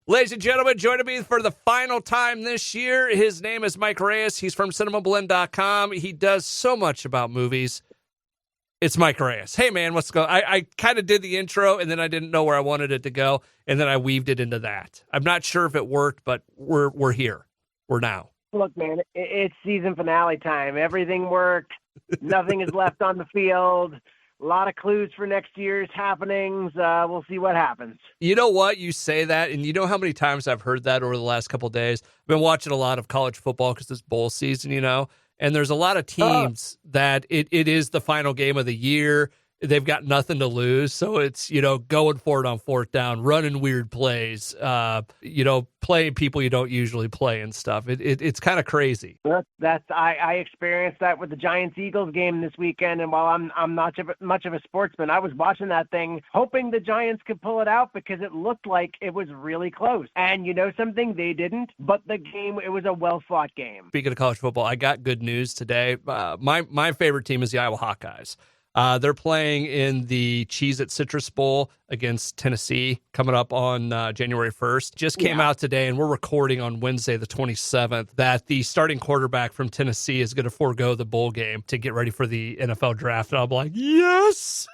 Ladies and gentlemen, joining me for the final time this year, his name is Mike Reyes. He's from Cinemablend.com. He does so much about movies. It's Mike Reyes. Hey, man, what's going on? I kind of did the intro, and then I didn't know where I wanted it to go, and then I weaved it into that. I'm not sure if it worked, but we're here. We're now. Look, man, it's season finale time. Everything worked. Nothing is left on the field. A lot of clues for next year's happenings. We'll see what happens. You know what? You say that, and you know how many times I've heard that over the last couple of days? I've been watching a lot of college football because it's bowl season, and there's a lot of teams that it is the final game of the year. They've got nothing to lose, so it's, going for it on fourth down, running weird plays, playing people you don't usually play and stuff. It's kind of crazy. I experienced that with the Giants-Eagles game this weekend, and while I'm not much of a sportsman, I was watching that thing hoping the Giants could pull it out because it looked like it was really close. And you know something? They didn't, but the game, it was a well-fought game. Speaking of college football, I got good news today. My favorite team is the Iowa Hawkeyes. They're playing in the Cheez-It Citrus Bowl against Tennessee coming up on January 1st. Just came out today, and we're recording on Wednesday, the 27th, that the starting quarterback from Tennessee is going to forego the bowl game to get ready for the NFL draft. And I'm like, yes!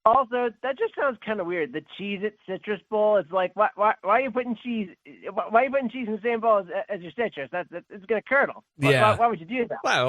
Also, that just sounds kind of weird. The Cheez-It Citrus Bowl. It's like, why are you putting cheese? Why are you putting cheese in the same bowl as your citrus? It's gonna curdle. Why would you do that? Why?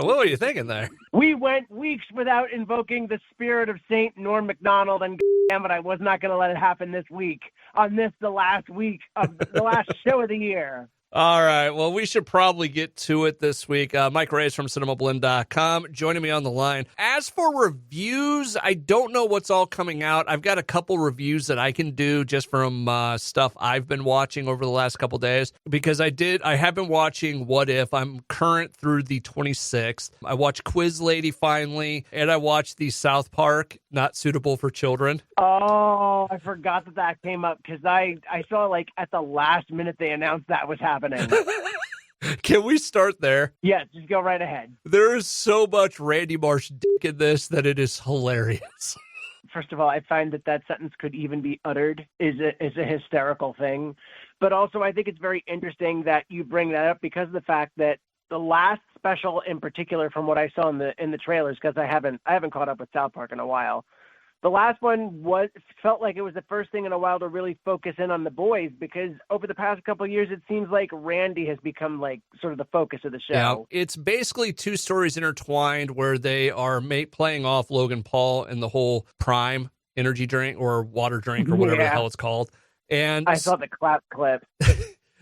What were you thinking there? We went weeks without invoking the spirit of Saint Norm Macdonald, and damn it, I was not gonna let it happen this week. The last week of the last show of the year. All right. Well, we should probably get to it this week. Mike Reyes from Cinemablend.com joining me on the line. As for reviews, I don't know what's all coming out. I've got a couple reviews that I can do just from stuff I've been watching over the last couple days because I have been watching What If. I'm current through the 26th. I watched Quiz Lady finally, and I watched the South Park Not Suitable for Children. Oh, I forgot that came up because I saw like at the last minute they announced that was happening. Can we start there? Yes, just go right ahead. There is so much Randy Marsh dick in this that it is hilarious. First of all, I find that sentence could even be uttered is a hysterical thing. But also, I think it's very interesting that you bring that up because of the fact that the last special in particular, from what I saw in the trailers, because I haven't caught up with South Park in a while. The last one felt like it was the first thing in a while to really focus in on the boys because over the past couple of years, it seems like Randy has become like sort of the focus of the show. Yeah, it's basically two stories intertwined where they are playing off Logan Paul and the whole Prime energy drink or water drink or whatever the hell it's called. And I saw the clap clip.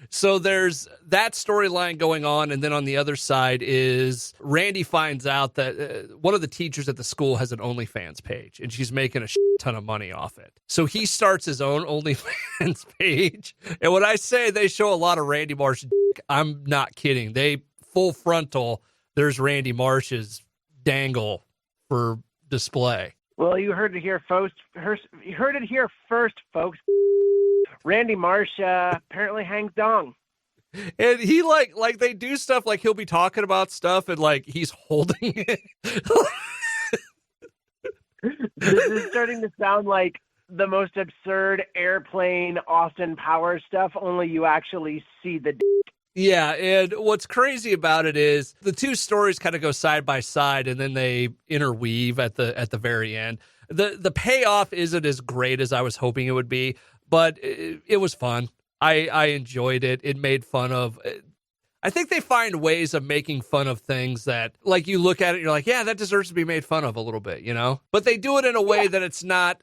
So there's that storyline going on, and then on the other side is Randy finds out that one of the teachers at the school has an OnlyFans page, and she's making a ton of money off it. So he starts his own OnlyFans page, and when I say they show a lot of Randy Marsh dick, I'm not kidding. They full frontal, there's Randy Marsh's dangle for display. Well, you heard it here first. You heard it here first, folks. Randy Marsh apparently hangs dong. And he like they do stuff like he'll be talking about stuff and like he's holding it. This is starting to sound like the most absurd airplane Austin Powers stuff, only you actually see the Yeah, and what's crazy about it is the two stories kind of go side by side and then they interweave at the very end. The payoff isn't as great as I was hoping it would be, but it was fun. I enjoyed it. It made fun of... I think they find ways of making fun of things that, like, you look at it, you're like, yeah, that deserves to be made fun of a little bit, But they do it in a way that it's not...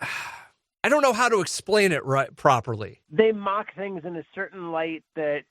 I don't know how to explain it properly. They mock things in a certain light that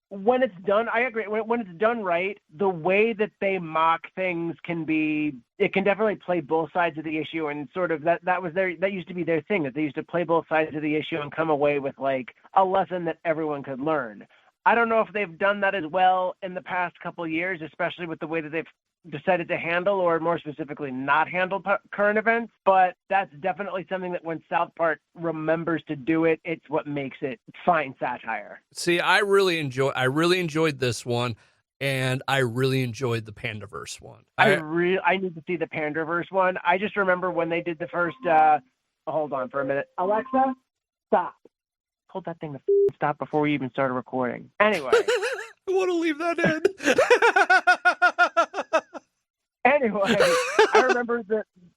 when it's done, I agree, when it's done right, the way that they mock things it can definitely play both sides of the issue, and sort of that used to be their thing, that they used to play both sides of the issue and come away with like a lesson that everyone could learn. I don't know if they've done that as well in the past couple of years, especially with the way that they've decided to handle, or more specifically not handle current events, but that's definitely something that when South Park remembers to do it, it's what makes it fine satire. See, I really enjoyed this one, and I really enjoyed the Pandaverse one. I need to see the Pandaverse one. I just remember when they did the first hold on for a minute. Alexa, Stop. Hold that thing to stop before we even started recording. Anyway. I want to leave that in. Anyway, I remember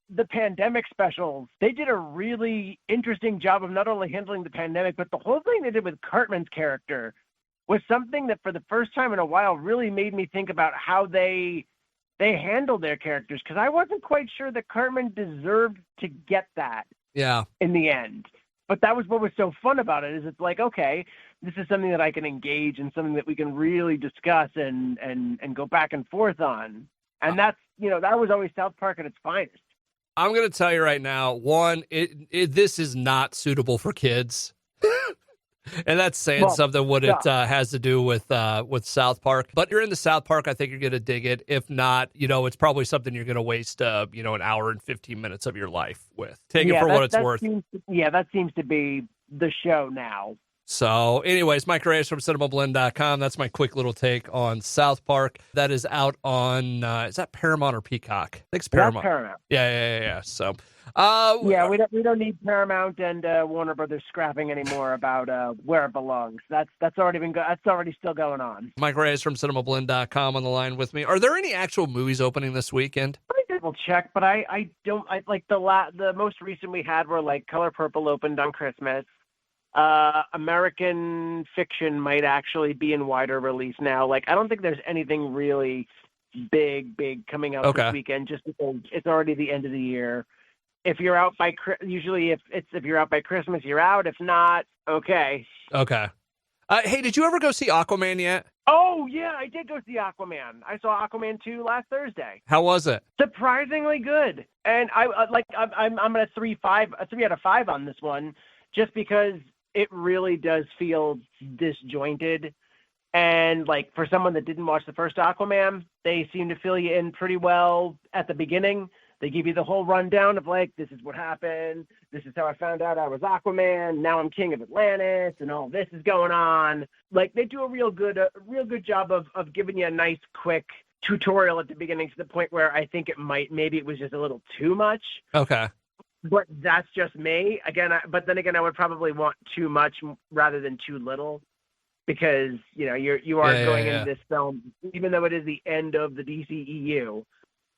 the pandemic specials. They did a really interesting job of not only handling the pandemic, but the whole thing they did with Cartman's character was something that for the first time in a while really made me think about how they handled their characters, because I wasn't quite sure that Cartman deserved to get that in the end. But that was what was so fun about it, is it's like, okay, this is something that I can engage and something that we can really discuss and go back and forth on. And that's, that was always South Park at its finest. I'm going to tell you right now, one, this is not suitable for kids. And that's saying something what it has to do with South Park. But you're in the South Park, I think you're going to dig it. If not, it's probably something you're going to waste, an hour and 15 minutes of your life with. Take it for what it's worth. That seems to be the show now. So anyways, Mike Reyes from Cinemablend.com. That's my quick little take on South Park. That is out on, is that Paramount or Peacock? I think it's Paramount. That's Paramount. Yeah. So, we don't need Paramount and Warner Brothers scrapping anymore about where it belongs. That's already that's already still going on. Mike Reyes from Cinemablend.com on the line with me. Are there any actual movies opening this weekend? Let me double check, but I don't. I like the most recent we had were like Color Purple opened on Christmas. American Fiction might actually be in wider release now. Like, I don't think there's anything really big coming out this weekend, just because it's already the end of the year. If you're out by usually if you're out by Christmas, you're out. If not, okay. Okay. Hey, did you ever go see Aquaman yet? Oh yeah, I did go see Aquaman. I saw Aquaman 2 last Thursday. How was it? Surprisingly good. And I'm at a 3 out of 5 on this one, just because it really does feel disjointed. And like, for someone that didn't watch the first Aquaman, they seem to fill you in pretty well at the beginning. They give you the whole rundown of like, this is what happened. This is how I found out I was Aquaman. Now I'm king of Atlantis, and all this is going on. Like, they do a real good job of giving you a nice quick tutorial at the beginning, to the point where I think maybe it was just a little too much. Okay. But that's just me. But then again, I would probably want too much rather than too little, because you are going into this film, even though it is the end of the DCEU,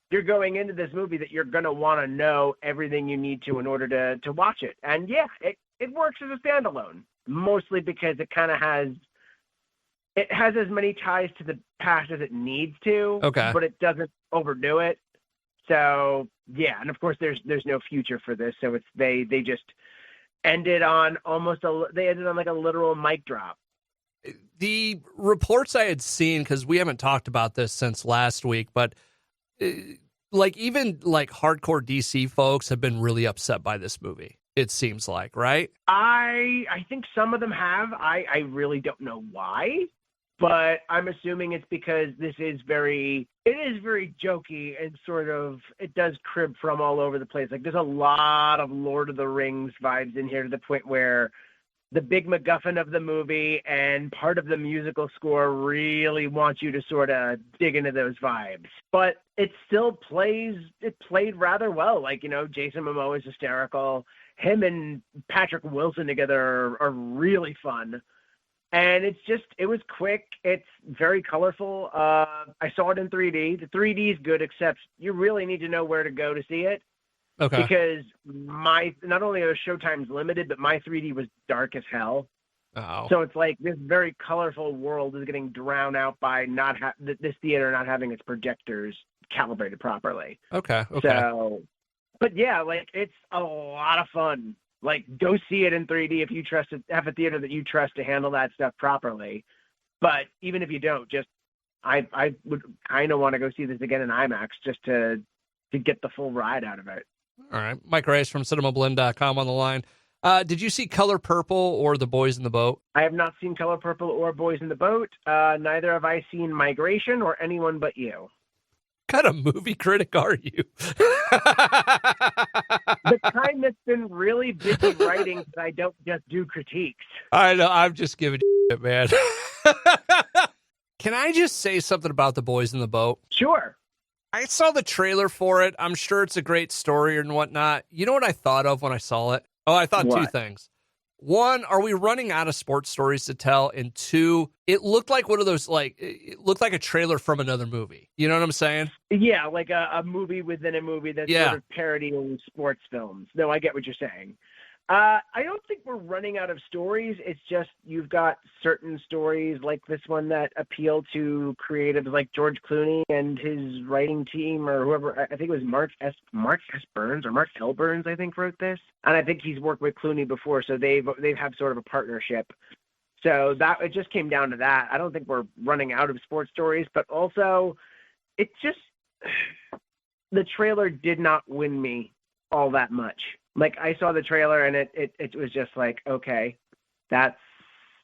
you're going into this movie that you're gonna want to know everything you need to in order to watch it. And it works as a standalone, mostly because it has as many ties to the past as it needs to. Okay. But it doesn't overdo it. So yeah, and of course there's no future for this, so they just ended on like a literal mic drop. The reports I had seen, because we haven't talked about this since last week, but even hardcore DC folks have been really upset by this movie. It seems like, right? I think some of them have. I really don't know why. But I'm assuming it's because it is very jokey, and sort of, it does crib from all over the place. Like, there's a lot of Lord of the Rings vibes in here, to the point where the big MacGuffin of the movie and part of the musical score really wants you to sort of dig into those vibes. But it played rather well. Like, Jason Momoa is hysterical. Him and Patrick Wilson together are really fun. And it was quick. It's very colorful. I saw it in 3D. The 3D is good, except you really need to know where to go to see it. Okay. Because not only are showtimes limited, but my 3D was dark as hell. Oh. So it's like this very colorful world is getting drowned out by this theater not having its projectors calibrated properly. Okay. So, but yeah, like, it's a lot of fun. Like, go see it in 3D if you have a theater that you trust to handle that stuff properly. But even if you don't, I would kind of want to go see this again in IMAX, just to get the full ride out of it. All right. Mike Reyes from Cinemablend.com on the line. Did you see Color Purple or The Boys in the Boat? I have not seen Color Purple or Boys in the Boat. Neither have I seen Migration or Anyone But You. What kind of movie critic are you? The kind that's been really busy writing, because I don't just do critiques. I know. I'm just giving you shit, man. Can I just say something about The Boys in the Boat? Sure. I saw the trailer for it. I'm sure it's a great story and whatnot. You know what I thought of when I saw it? Oh, I thought two things. one, are we running out of sports stories to tell? And two, it looked like one of those, like, it looked like a trailer from another movie. You know what I'm saying? Yeah, like a movie within a movie that's Yeah. sort of parodying sports films. No, I get what you're saying. I don't think we're running out of stories. It's just you've got certain stories like this one that appeal to creatives like George Clooney and his writing team, or whoever. I think it was Mark S. Burns or Mark L. Burns, I think, wrote this. And I think he's worked with Clooney before, so they have sort of a partnership. So that it just came down to that. I don't think we're running out of sports stories, but also it just the trailer did not win me all that much. Like, I saw the trailer and it was just like, okay, that's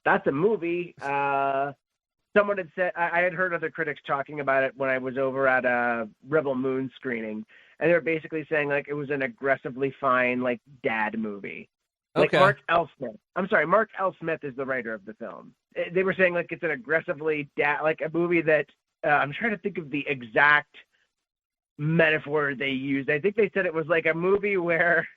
a movie. Someone had said, I had heard other critics talking about it when I was over at a Rebel Moon screening, and they were basically saying like it was an aggressively fine like dad movie. Like Okay. Mark L. Smith is the writer of the film. They were saying like it's an aggressively like a movie that I'm trying to think of the exact metaphor they used. I think they said it was like a movie where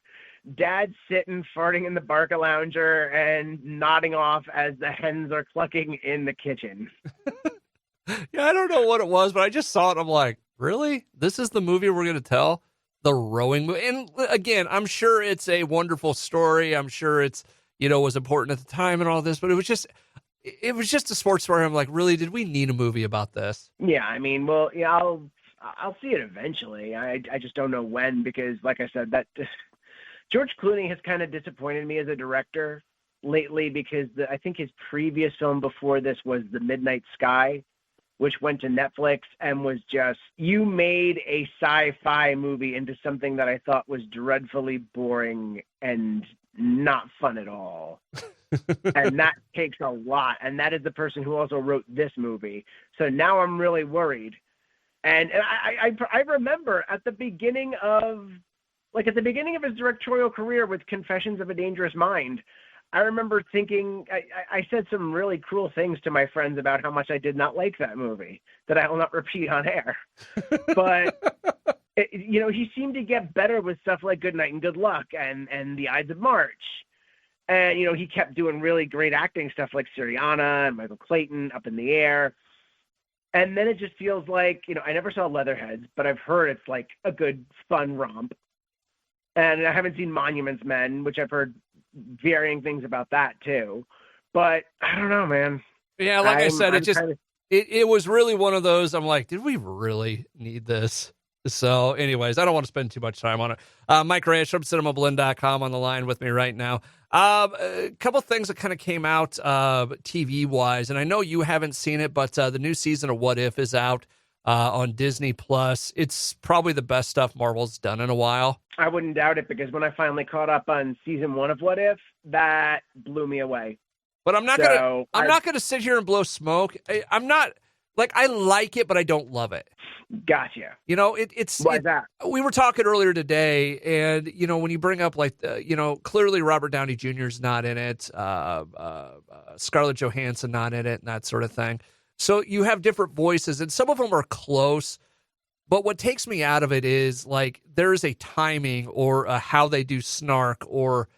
dad's sitting farting in the Barcalounger and nodding off as the hens are clucking in the kitchen. Yeah, I don't know what it was, but I just saw it. I'm like, really? This is the movie we're going to tell? The rowing movie? And again, I'm sure it's a wonderful story. I'm sure it's, was important at the time and all this, but it was just a sports story. I'm like, really? Did we need a movie about this? Yeah, I mean, well, yeah, I'll see it eventually. I just don't know when, because like I said, that George Clooney has kind of disappointed me as a director lately, because I think his previous film before this was The Midnight Sky, which went to Netflix and was just, you made a sci-fi movie into something that I thought was dreadfully boring and not fun at all. And that takes a lot. And that is the person who also wrote this movie. So now I'm really worried. And I remember at the beginning of his directorial career with Confessions of a Dangerous Mind, I remember thinking, I said some really cruel things to my friends about how much I did not like that movie that I will not repeat on air. But, he seemed to get better with stuff like Good Night and Good Luck and The Ides of March. And, he kept doing really great acting stuff like Syriana and Michael Clayton, Up in the Air. And then it just feels like, I never saw Leatherheads, but I've heard it's like a good, fun romp. And I haven't seen Monuments Men, which I've heard varying things about that too. But I don't know, man. Yeah, like I said, it was really one of those, I'm like, did we really need this? So anyways, I don't want to spend too much time on it. Mike Reyes from Cinemablend.com on the line with me right now. A couple things that kind of came out TV-wise, and I know you haven't seen it, but the new season of What If is out on Disney+. It's probably the best stuff Marvel's done in a while. I wouldn't doubt it, because when I finally caught up on season 1 of What If, that blew me away. But I'm not gonna sit here and blow smoke. I'm not, like, I like it, but I don't love it. Gotcha. Why that? We were talking earlier today, and when you bring up like, clearly Robert Downey Jr. is not in it, Scarlett Johansson not in it, and that sort of thing. So you have different voices, and some of them are close. But what takes me out of it is, like, there is a timing or a how they do snark or,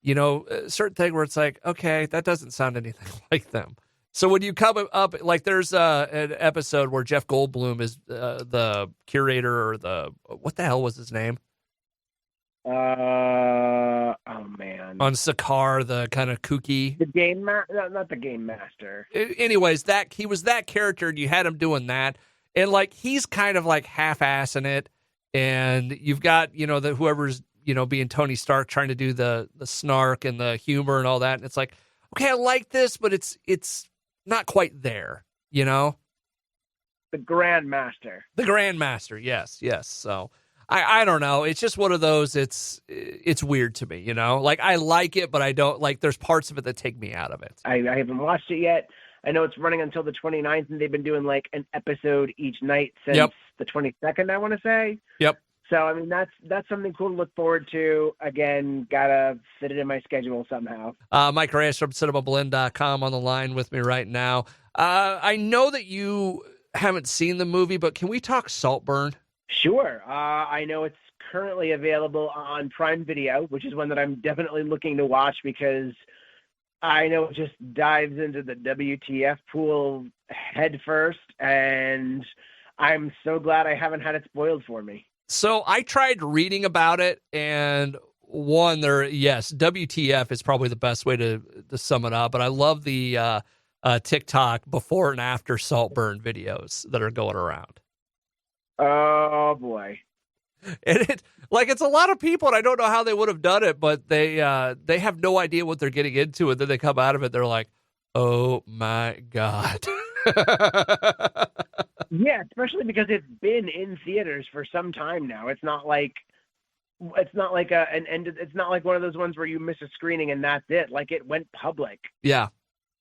a certain thing where it's like, okay, that doesn't sound anything like them. So when you come up, like, there's an episode where Jeff Goldblum is the curator, or what the hell was his name? Oh man. On Sakaar, the kind of kooky. The game master, not the game master. Anyways, he was that character, and you had him doing that. And, like, he's kind of like half-assing it, and you've got, whoever's, being Tony Stark trying to do the snark and the humor and all that. And it's like, okay, I like this, but it's not quite there, The Grandmaster. The Grandmaster, yes. So I don't know. It's just one of those, it's weird to me, Like, I like it, but I don't, like, there's parts of it that take me out of it. I haven't watched it yet. I know it's running until the 29th, and they've been doing like an episode each night since the 22nd, I want to say. Yep. So, I mean, that's something cool to look forward to. Again, gotta fit it in my schedule somehow. Mike Reyes from Cinemablend.com on the line with me right now. I know that you haven't seen the movie, but can we talk Saltburn? Sure. I know it's currently available on Prime Video, which is one that I'm definitely looking to watch, because I know it just dives into the WTF pool head first, and I'm so glad I haven't had it spoiled for me. So I tried reading about it, and yes, WTF is probably the best way to sum it up. But I love the TikTok before and after Saltburn videos that are going around. Oh boy. And it's a lot of people, and I don't know how they would have done it, but they have no idea what they're getting into, and then they come out of it, they're like, "Oh my God." Yeah, especially because it's been in theaters for some time now. It's not like it's not like one of those ones where you miss a screening and that's it. Like, it went public. Yeah.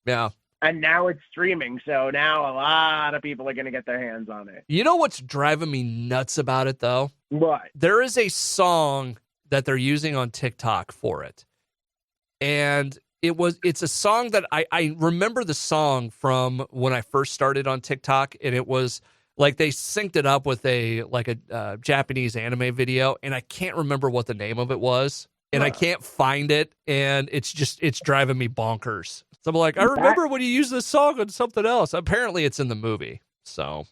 Yeah. And now it's streaming, so now a lot of people are going to get their hands on it. You know what's driving me nuts about it, though? What? There is a song that they're using on TikTok for it. And it's a song that I remember the song from when I first started on TikTok, and it was like they synced it up with a Japanese anime video, and I can't remember what the name of it was, and I can't find it, and it's driving me bonkers. So I'm like, I remember when you used this song on something else. Apparently it's in the movie. So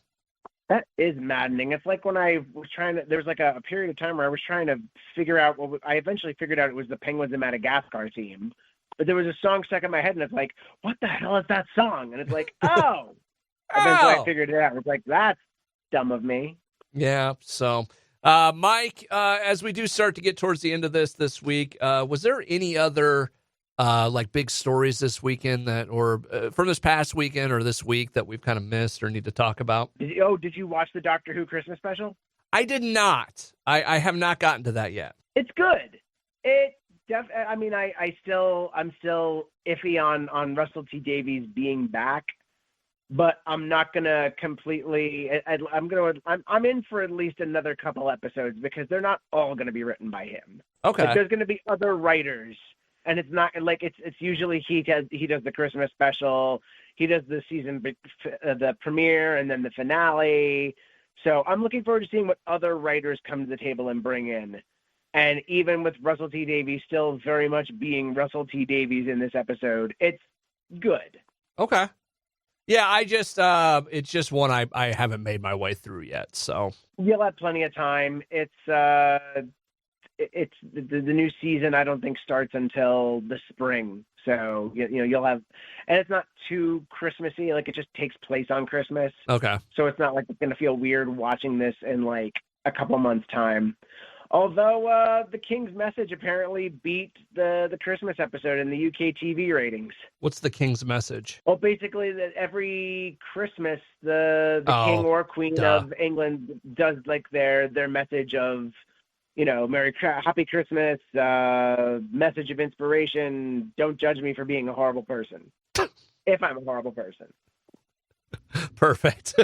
that is maddening. It's like when I was there's like a period of time where I was trying to figure out I eventually figured out it was the Penguins of Madagascar theme. But there was a song stuck in my head, and it's like, what the hell is that song? And it's like, oh. Eventually I figured it out. It's like, that's dumb of me. Yeah. So, Mike, as we do start to get towards the end of this week, was there any other big stories this weekend or from this past weekend or this week that we've kind of missed or need to talk about? Did you watch the Doctor Who Christmas special? I did not. I have not gotten to that yet. It's good. I'm still iffy on Russell T Davies being back, but I'm not gonna completely. I'm in for at least another couple episodes because they're not all gonna be written by him. Okay. Like, there's gonna be other writers, and it's not like it's usually he does the Christmas special, he does the season the premiere, and then the finale. So I'm looking forward to seeing what other writers come to the table and bring in. And even with Russell T Davies still very much being Russell T Davies in this episode, it's good. Okay. Yeah, it's just one I haven't made my way through yet. So you'll have plenty of time. It's the new season. I don't think starts until the spring. So you'll have, and it's not too Christmassy. Like, it just takes place on Christmas. Okay. So it's not like it's gonna feel weird watching this in like a couple months' time. Although The King's Message apparently beat the Christmas episode in the UK TV ratings. What's The King's Message? Well, basically, that every Christmas, the King or Queen of England does like their message of, Happy Christmas, message of inspiration, don't judge me for being a horrible person. If I'm a horrible person. Perfect.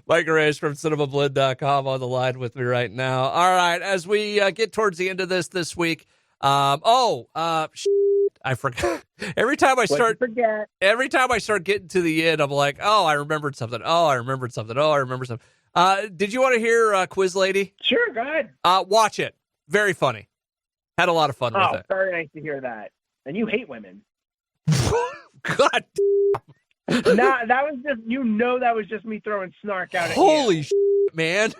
Mike Reyes from Cinemablend.com on the line with me right now. All right, as we get towards the end of this week, I forgot. Every time I start getting to the end, I'm like, oh, I remembered something. Did you want to hear Quiz Lady? Sure, go ahead. Watch it. Very funny. Had a lot of fun with it. Very nice to hear that. And you hate women. God. Nah, that was just me throwing snark out at you. Holy shit, man.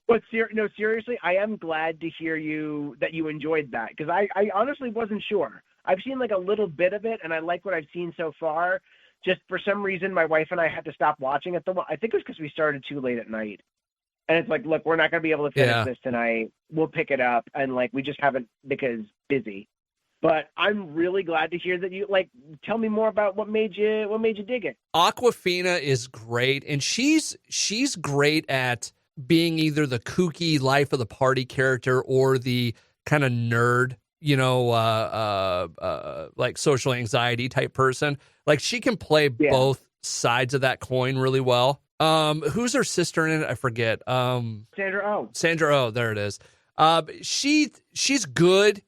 But seriously, I am glad to hear that you enjoyed that, because I honestly wasn't sure. I've seen like a little bit of it, and I like what I've seen so far. Just for some reason, my wife and I had to stop watching it. I think it was because we started too late at night. And it's like, look, we're not going to be able to finish this tonight. We'll pick it up. And like, we just haven't because busy. But I'm really glad to hear that you tell me more about what made you dig it. Awkwafina is great, and she's great at being either the kooky life of the party character or the kind of nerd, like social anxiety type person. Like, she can play both sides of that coin really well. Who's her sister in it? I forget. Sandra Oh, there it is. She's good.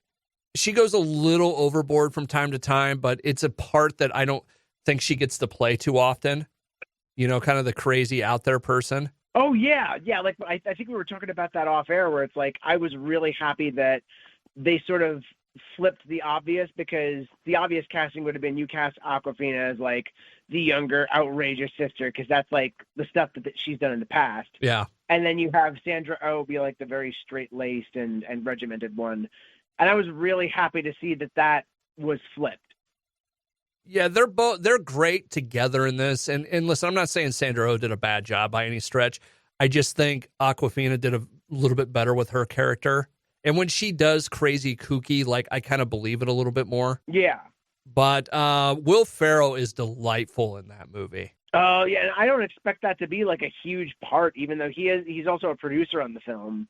She goes a little overboard from time to time, but it's a part that I don't think she gets to play too often. Kind of the crazy out there person. Oh, yeah. Yeah, like I think we were talking about that off air, where it's like I was really happy that they sort of flipped the obvious, because the obvious casting would have been you cast Awkwafina as like the younger, outrageous sister, because that's like the stuff that she's done in the past. Yeah. And then you have Sandra Oh be like the very straight-laced and regimented one. And I was really happy to see that was flipped. Yeah, they're great together in this. And listen, I'm not saying Sandra Oh did a bad job by any stretch. I just think Awkwafina did a little bit better with her character. And when she does crazy kooky, like, I kind of believe it a little bit more. Yeah. But Will Ferrell is delightful in that movie. Oh, yeah, and I don't expect that to be like a huge part, even though he's also a producer on the film.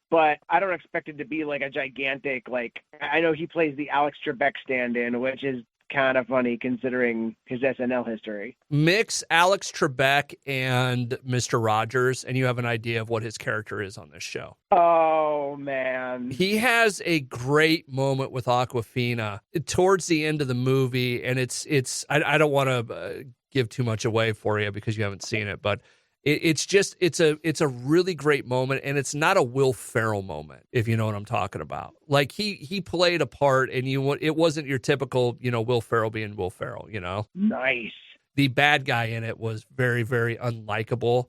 But I don't expect it to be like a gigantic, like, I know he plays the Alex Trebek stand-in, which is kind of funny considering his SNL history. Mix Alex Trebek and Mr. Rogers, and you have an idea of what his character is on this show. Oh, man. He has a great moment with Awkwafina towards the end of the movie, and it's I don't want to give too much away for you because you haven't seen it, but it's a really great moment, and it's not a Will Ferrell moment, if you know what I'm talking about. Like, he played a part, and it wasn't your typical, Will Ferrell being Will Ferrell, Nice. The bad guy in it was very, very unlikable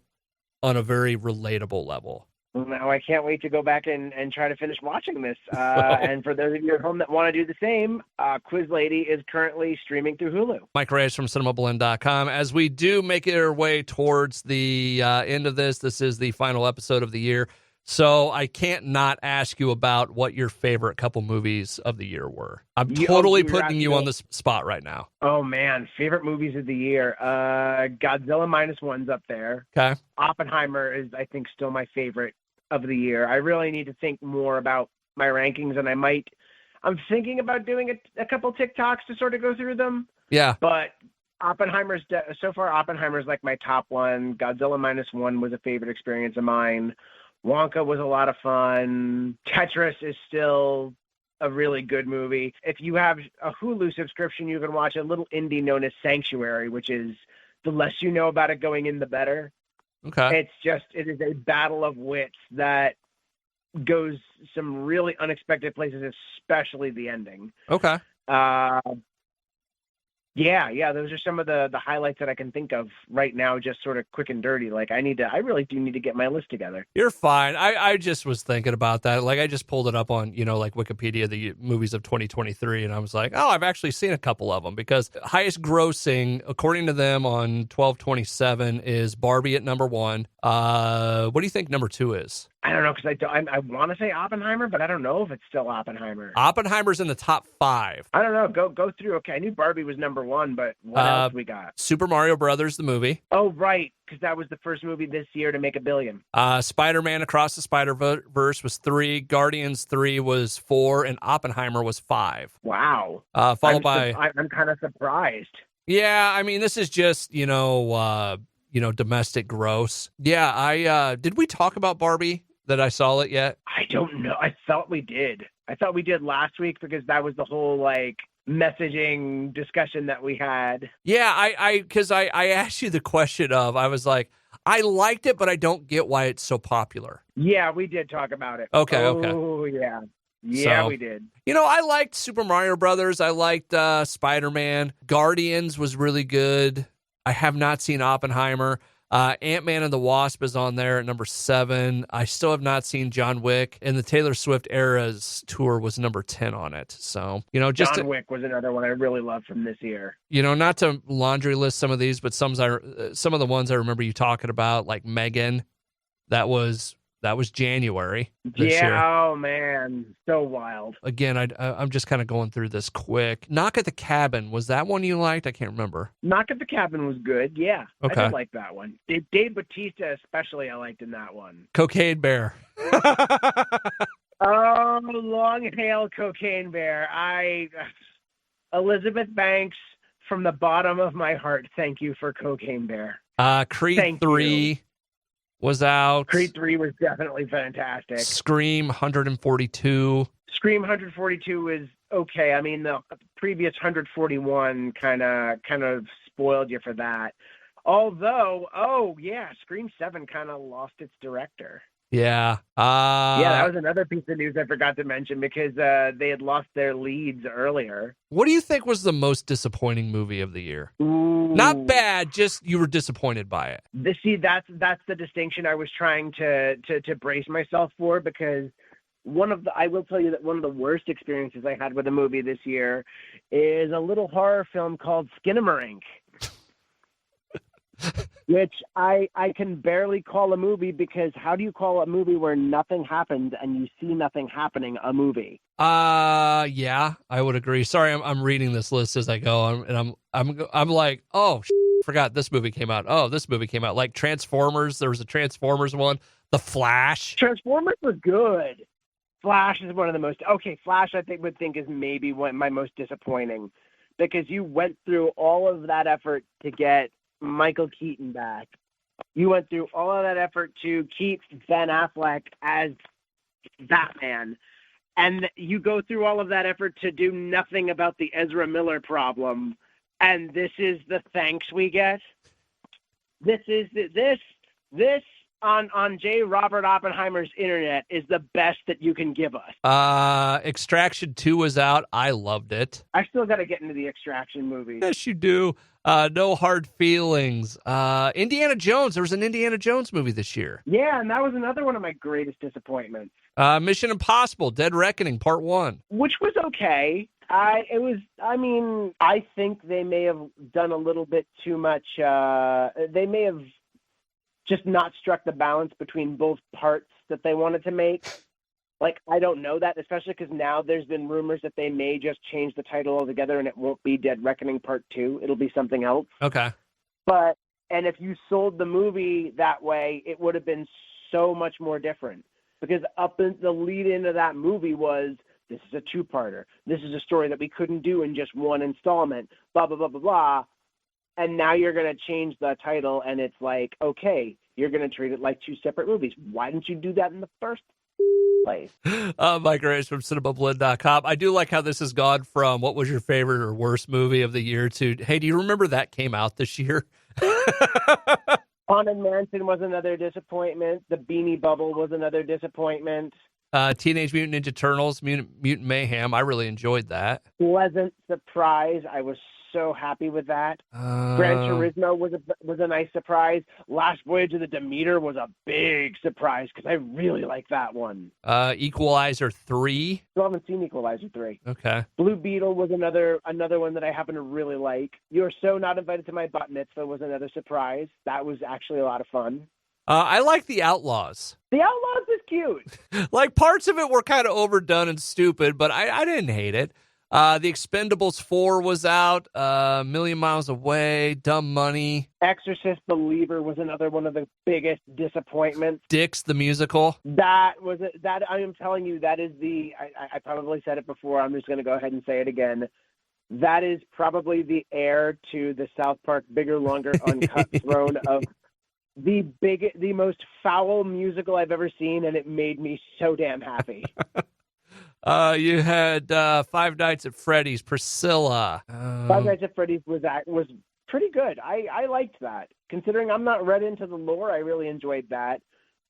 on a very relatable level. Now I can't wait to go back and try to finish watching this. And for those of you at home that want to do the same, Quiz Lady is currently streaming through Hulu. Mike Reyes from Cinemablend.com. As we do make our way towards the end of this is the final episode of the year. So I can't not ask you about what your favorite couple movies of the year were. I'm totally putting you on the spot right now. Oh, man. Favorite movies of the year. Godzilla -1's up there. Okay. Oppenheimer is, I think, still my favorite of the year. I really need to think more about my rankings, and I'm thinking about doing a couple TikToks to sort of go through them. Yeah. But so far Oppenheimer's like my top one. Godzilla -1 was a favorite experience of mine. Wonka was a lot of fun. Tetris is still a really good movie. If you have a Hulu subscription, you can watch a little indie known as Sanctuary, which is the less you know about it going in, the better. Okay. It is a battle of wits that goes some really unexpected places, especially the ending. Okay. Yeah, those are some of the highlights that I can think of right now, just sort of quick and dirty. Like, I really do need to get my list together. You're fine. I just was thinking about that. Like, I just pulled it up on, like Wikipedia, the movies of 2023, and I was like, oh, I've actually seen a couple of them, because highest grossing, according to them, on 12/27 is Barbie at number 1. What do you think number 2 is? I don't know, because I want to say Oppenheimer, but I don't know if it's still Oppenheimer. Oppenheimer's in the top 5. I don't know. Go through. Okay, I knew Barbie was number 1, but what else we got? Super Mario Brothers, the movie. Oh, right, because that was the first movie this year to make $1 billion. Spider-Man Across the Spider-Verse was 3. Guardians 3 was 4, and Oppenheimer was 5. Wow. Followed by... I'm kind of surprised. Yeah, I mean, this is just, domestic gross. Yeah, did we talk about Barbie? That I saw it yet? I don't know. I thought we did. Last week, because that was the whole like messaging discussion that we had. Yeah, because I asked you the question of, I was like, I liked it, but I don't get why it's so popular. Yeah, we did talk about it. Okay. Oh, yeah. Yeah, we did. I liked Super Mario Brothers. I liked Spider-Man. Guardians was really good. I have not seen Oppenheimer. Ant-Man and the Wasp is on there at number 7. I still have not seen John Wick, and the Taylor Swift Eras tour was number 10 on it. So, John Wick was another one I really loved from this year. Not to laundry list some of these, but some of the ones I remember you talking about, like Megan, that was January this year. Oh man, so wild. Again, I'm just kind of going through this quick. Knock at the Cabin, was that one you liked? I can't remember. Knock at the Cabin was good, yeah. Okay. I did like that one. Dave Bautista especially I liked in that one. Cocaine Bear. Oh, long hail Cocaine Bear. Elizabeth Banks, from the bottom of my heart, thank you for Cocaine Bear. Creed 3 was out. Creed 3 was definitely fantastic. Scream 142. Scream 142 is okay. I mean, the previous 141 kind of spoiled you for that. Although, Scream 7 kind of lost its director. Yeah. Yeah, that was another piece of news I forgot to mention because they had lost their leads earlier. What do you think was the most disappointing movie of the year? Ooh. Not bad, just you were disappointed by it. That's the distinction I was trying to brace myself for, because I will tell you that one of the worst experiences I had with a movie this year is a little horror film called Skinamarink. Which I can barely call a movie, because how do you call a movie where nothing happens and you see nothing happening a movie? Yeah, I would agree. Sorry, I'm reading this list as I go, and I'm like, oh, forgot this movie came out. Oh, this movie came out. Like Transformers, there was a Transformers one. The Flash. Transformers was good. Flash is one of the most Flash I would think is maybe my most disappointing, because you went through all of that effort to get Michael Keaton back. You went through all of that effort to keep Ben Affleck as Batman, and you go through all of that effort to do nothing about the Ezra Miller problem, and this is the thanks we get. This on J. Robert Oppenheimer's internet is the best that you can give us. Extraction 2 was out. I loved it. I still got to get into the Extraction movies. Yes, you do. No Hard Feelings. Indiana Jones. There was an Indiana Jones movie this year. Yeah, and that was another one of my greatest disappointments. Mission Impossible: Dead Reckoning Part 1. Which was okay. I think they may have done a little bit too much. They may have just not struck the balance between both parts that they wanted to make. Like, I don't know that, especially because now there's been rumors that they may just change the title altogether and it won't be Dead Reckoning Part 2. It'll be something else. Okay. And if you sold the movie that way, it would have been so much more different. Because the lead into that movie was, this is a two-parter. This is a story that we couldn't do in just one installment, blah, blah, blah, blah, blah. And now you're going to change the title, and it's like, okay, you're going to treat it like two separate movies. Why didn't you do that in the first place? Mike Reyes from Cinemablend.com. I do like how this has gone from what was your favorite or worst movie of the year to, hey, do you remember that came out this year? Haunted Mansion was another disappointment. The Beanie Bubble was another disappointment. Teenage Mutant Ninja Turtles, Mutant Mayhem. I really enjoyed that. Pleasant surprise. I was so happy with that. Gran Turismo was a nice surprise. Last Voyage of the Demeter was a big surprise because I really like that one. Equalizer 3. Still haven't seen Equalizer 3. Okay. Blue Beetle was another one that I happen to really like. You're So Not Invited to My Bat Mitzvah was another surprise. That was actually a lot of fun. I like The Outlaws. The Outlaws is cute. Like, parts of it were kind of overdone and stupid, but I didn't hate it. The Expendables 4 was out. Million Miles Away, Dumb Money. Exorcist Believer was another one of the biggest disappointments. Dix the Musical. That I am telling you, that is I probably said it before. I'm just going to go ahead and say it again. That is probably the heir to the South Park Bigger, Longer, Uncut throne of the most foul musical I've ever seen, and it made me so damn happy. You had Five Nights at Freddy's, Priscilla. Five Nights at Freddy's was pretty good. I liked that. Considering I'm not read into the lore, I really enjoyed that.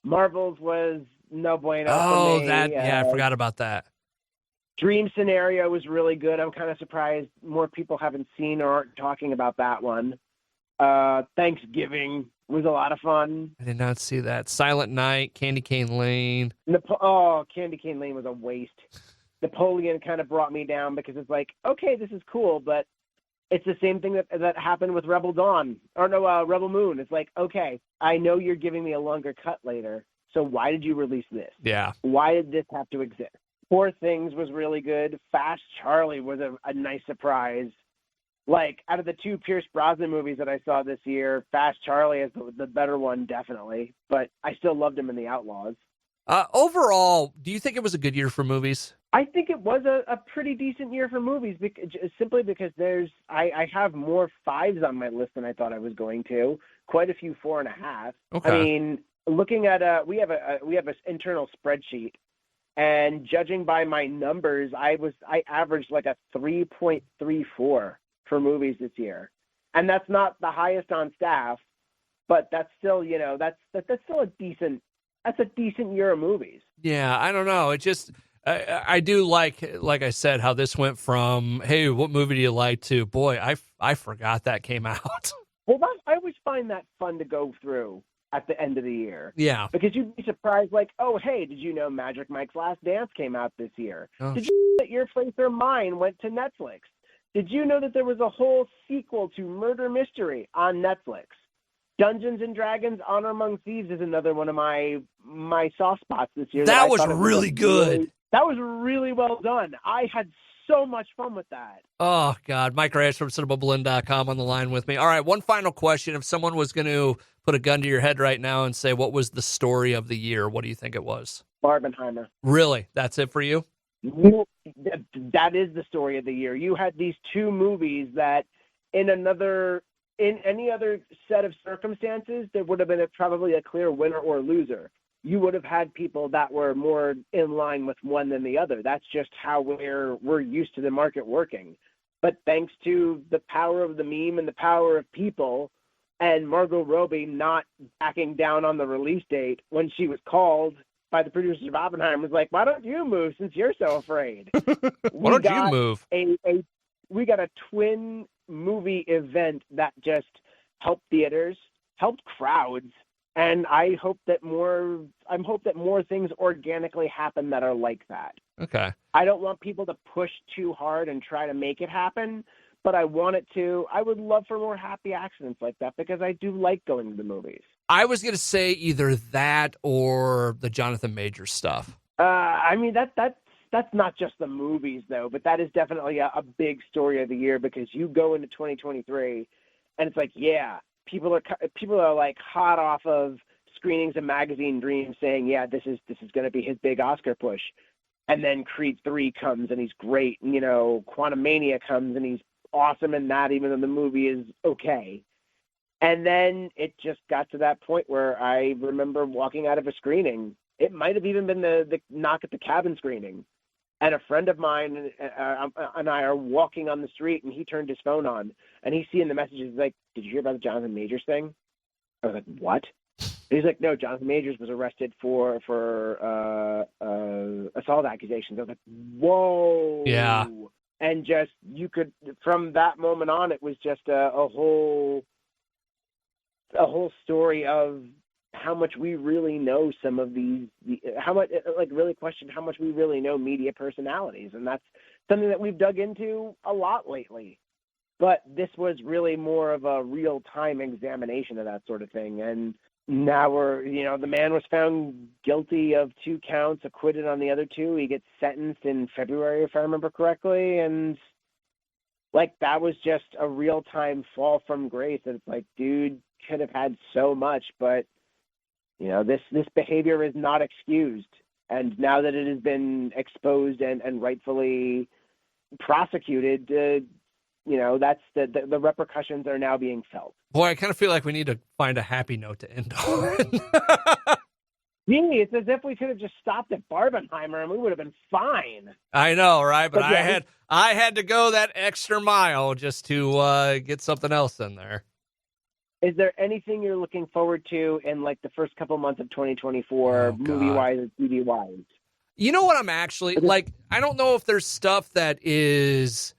Marvel's was no bueno for me. I forgot about that. Dream Scenario was really good. I'm kind of surprised more people haven't seen or aren't talking about that one. Thanksgiving was a lot of fun. I did not see that. Silent Night, Candy Cane Lane. Candy Cane Lane was a waste. Napoleon kind of brought me down because it's like, okay, this is cool, but it's the same thing that happened with Rebel Moon. It's like, okay, I know you're giving me a longer cut later, so why did you release this? Yeah. Why did this have to exist? Poor Things was really good. Fast Charlie was a nice surprise. Like, out of the two Pierce Brosnan movies that I saw this year, Fast Charlie is the better one, definitely. But I still loved him in The Outlaws. Overall, do you think it was a good year for movies? I think it was a pretty decent year for movies, simply because I have more 5s on my list than I thought I was going to. Quite a few 4.5. Okay. I mean, looking at we have an internal spreadsheet, and judging by my numbers, I averaged like a 3.34 for movies this year, and that's not the highest on staff, but that's still that's still a decent That's a decent year of movies. Yeah, I don't know. It just I do like I said, how this went from, hey, what movie do you like, to, boy, I forgot that came out. Well, I always find that fun to go through at the end of the year. Yeah. Because you'd be surprised, like, oh, hey, did you know Magic Mike's Last Dance came out this year? Oh, Did you know that Your Place or Mine went to Netflix? Did you know that there was a whole sequel to Murder Mystery on Netflix? Dungeons and Dragons: Honor Among Thieves is another one of my soft spots this year. That was really good. That was really well done. I had so much fun with that. Oh, God. Mike Reyes from Cinemablend.com on the line with me. All right, one final question. If someone was going to put a gun to your head right now and say, what was the story of the year, what do you think it was? Barbenheimer. Really? That's it for you? That is the story of the year. You had these two movies that in any other set of circumstances, there would have been probably a clear winner or loser. You would have had people that were more in line with one than the other. That's just how we're used to the market working. But thanks to the power of the meme and the power of people, and Margot Robbie not backing down on the release date when she was called by the producers of Oppenheimer, was like, why don't you move since you're so afraid? Why don't you move? We got a twin movie event that just helped theaters, helped crowds, and I hope that more things organically happen that are like that. Okay. I don't want people to push too hard and try to make it happen, but I would love for more happy accidents like that, because I do like going to the movies. I was going to say either that or the Jonathan Majors stuff. I mean, that's not just the movies, though, but that is definitely a big story of the year, because you go into 2023 and it's like, yeah, people are like hot off of screenings of Magazine Dream saying, yeah, this is going to be his big Oscar push. And then Creed 3 comes and he's great. And, Quantumania comes and he's awesome in that, even though the movie is okay. And then it just got to that point where I remember walking out of a screening. It might have even been the Knock at the Cabin screening. And a friend of mine and I are walking on the street, and he turned his phone on, and he's seeing the messages. He's like, did you hear about the Jonathan Majors thing? I was like, what? And he's like, no, Jonathan Majors was arrested for assault accusations. I was like, whoa. Yeah. And just, from that moment on, it was just a whole story of how much we really know some of really question how much we really know media personalities. And that's something that we've dug into a lot lately. But this was really more of a real-time examination of that sort of thing. And now the man was found guilty of 2 counts, acquitted on the other 2. He gets sentenced in February, if I remember correctly. And that was just a real-time fall from grace. And it's like, dude could have had so much, but this behavior is not excused. And now that it has been exposed and rightfully prosecuted, that's the repercussions are now being felt. Boy, I kind of feel like we need to find a happy note to end on. It's as if we could have just stopped at Barbenheimer and we would have been fine. I know, right? But yeah, I had to go that extra mile just to get something else in there. Is there anything you're looking forward to in the first couple months of 2024, movie-wise or TV-wise? You know what I'm actually, I don't know if there's stuff that is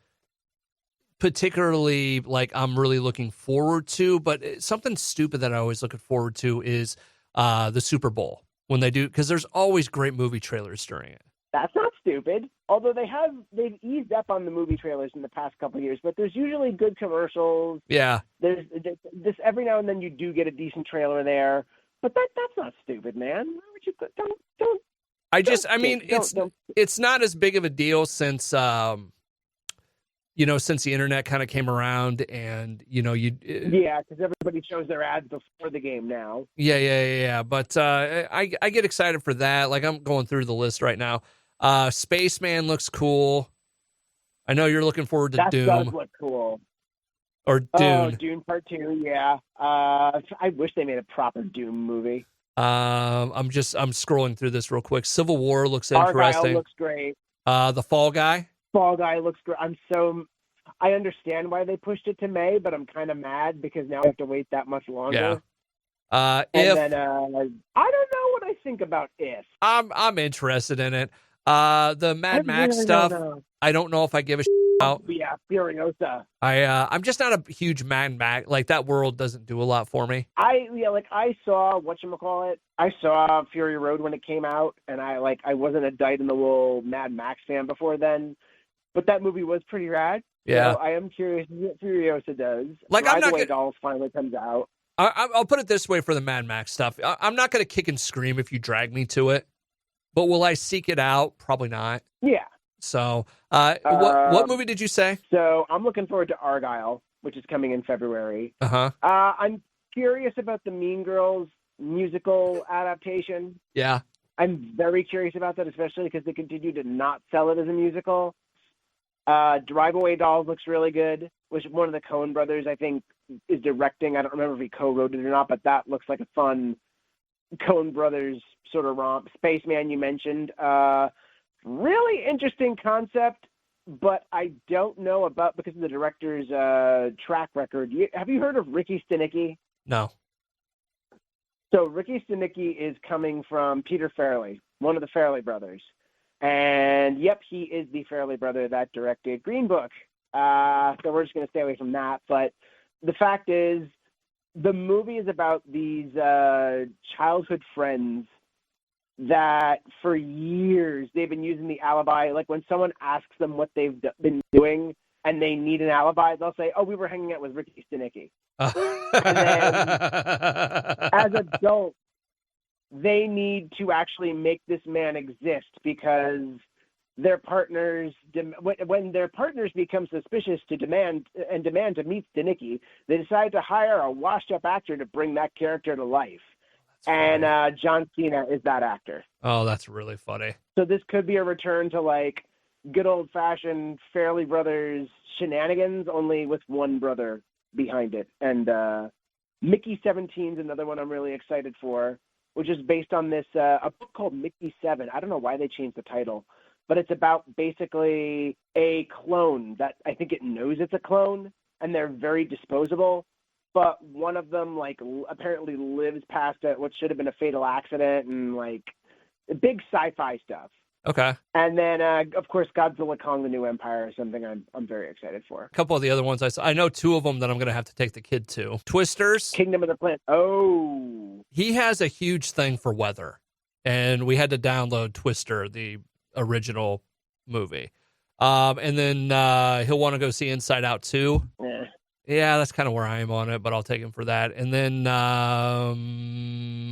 particularly I'm really looking forward to, but something stupid that I always look forward to is the Super Bowl when they do, because there's always great movie trailers during it. That's not stupid. Although they've eased up on the movie trailers in the past couple of years, but there's usually good commercials. Yeah. There's this every now and then you do get a decent trailer there, but that's not stupid, man. Why would you don't? It's not as big of a deal since since the internet kind of came around, and because everybody shows their ads before the game now. Yeah. But I get excited for that. I'm going through the list right now. Spaceman looks cool. I know you're looking forward to Doom. That does look cool. Or Dune. Oh, Dune Part 2, yeah. I wish they made a proper Doom movie. I'm scrolling through this real quick. Civil War looks interesting. Argyle looks great. The Fall Guy. Fall Guy looks great. I understand why they pushed it to May, but I'm kind of mad because now I have to wait that much longer. Yeah. I don't know what I think about If. I'm interested in it. The Mad Max really stuff, don't know. I don't know if I give a about. Yeah, Furiosa. I'm just not a huge Mad Max. Like, that world doesn't do a lot for me. I saw whatchamacallit. I saw Fury Road when it came out, and I wasn't a dyed-in-the-wool Mad Max fan before then, but that movie was pretty rad. Yeah. So I am curious what Furiosa does. Like, I'm Drive not Away gonna, Dolls finally comes out. I'll put it this way for the Mad Max stuff. I'm not going to kick and scream if you drag me to it, but will I seek it out? Probably not. Yeah. So, what movie did you say? So I'm looking forward to Argyle, which is coming in February. Uh-huh. I'm curious about the Mean Girls musical adaptation. Yeah. I'm very curious about that, especially because they continue to not sell it as a musical. Drive Away Dolls looks really good, which one of the Coen brothers, I think, is directing. I don't remember if he co-wrote it or not, but that looks like a fun Coen brothers sort of romp. Spaceman, you mentioned. Really interesting concept, but I don't know about, because of the director's track record. Have you heard of Ricky Stenicki? No. So Ricky Stenicki is coming from Peter Farrelly, one of the Farrelly brothers. And, yep, he is the Farrelly brother that directed Green Book. So we're just going to stay away from that. But the fact is, the movie is about these childhood friends that for years they've been using the alibi. Like, when someone asks them what they've been doing and they need an alibi, they'll say, oh, we were hanging out with Ricky Stenicki. And then, as adults, they need to actually make this man exist because their partners, when their partners become suspicious to demand to meet Stenicki, they decide to hire a washed-up actor to bring that character to life. And John Cena is that actor. Oh, that's really funny. So this could be a return to, like, good old-fashioned Farrelly Brothers shenanigans, only with one brother behind it. And Mickey 17 is another one I'm really excited for, which is based on this a book called Mickey 7. I don't know why they changed the title, but it's about basically a clone that I think it knows it's a clone, and they're very disposable. But one of them, like, apparently lives past what should have been a fatal accident, and, like, big sci-fi stuff. Okay. And then, of course, Godzilla Kong: The New Empire is something I'm very excited for. A couple of the other ones I saw. I know two of them that I'm going to have to take the kid to. Twisters. Kingdom of the Planet. Oh. He has a huge thing for weather, and we had to download Twister, the original movie. And then he'll want to go see Inside Out 2. Yeah, that's kind of where I am on it, but I'll take him for that. And then,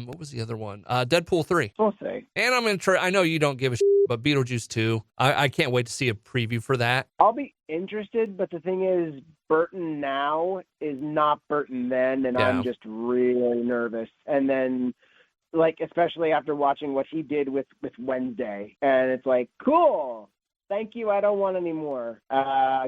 what was the other one? Deadpool 3. We'll see. And I'm going to try, I know you don't give a shit, but Beetlejuice 2. I can't wait to see a preview for that. I'll be interested, but the thing is, Burton now is not Burton then, and I'm just really nervous. And then, like, especially after watching what he did with Wednesday, and it's like, cool. Thank you. I don't want any more.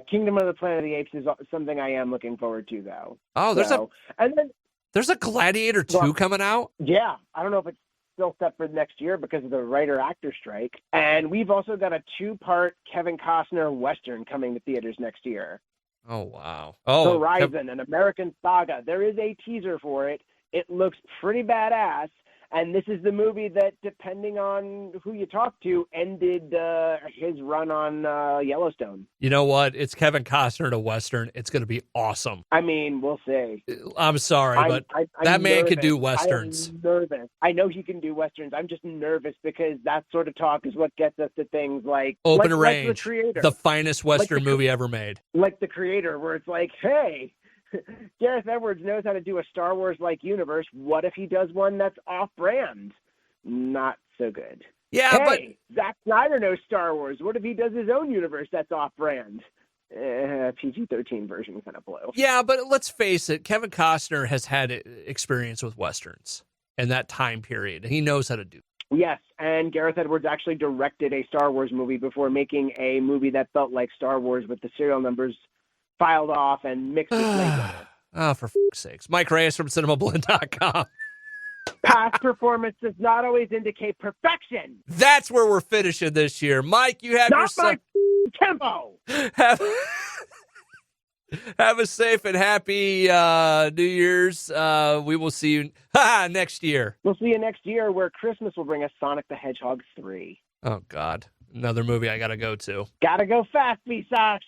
Kingdom of the Planet of the Apes is something I am looking forward to, though. Oh, there's a Gladiator 2 coming out? Yeah. I don't know if it's still set for next year because of the writer-actor strike. And we've also got a 2-part Kevin Costner Western coming to theaters next year. Oh, wow. Oh, Horizon, an American Saga. There is a teaser for it. It looks pretty badass. And this is the movie that, depending on who you talk to, ended his run on Yellowstone. You know what? It's Kevin Costner to Western. It's going to be awesome. I mean, we'll see. I'm sorry, but that man can do Westerns. I'm nervous. I know he can do Westerns. I'm just nervous because that sort of talk is what gets us to things like Open Range, like The Creator. The finest Western movie ever made. Like The Creator, where it's like, hey, Gareth Edwards knows how to do a Star Wars-like universe. What if he does one that's off-brand? Not so good. Yeah, hey, but Zack Snyder knows Star Wars. What if he does his own universe that's off-brand? PG-13 version kind of blew. Yeah, but let's face it. Kevin Costner has had experience with Westerns in that time period. He knows how to do it. Yes, and Gareth Edwards actually directed a Star Wars movie before making a movie that felt like Star Wars with the serial numbers filed off and mixed with Lego. Oh, for fuck's sakes. Mike Reyes from Cinemablend.com. Past performance does not always indicate perfection. That's where we're finishing this year. Mike, you have not my tempo. Have a safe and happy New Year's. We will see you next year. We'll see you next year, where Christmas will bring us Sonic the Hedgehog 3. Oh, God. Another movie I got to go to. Gotta go fast, B-sox.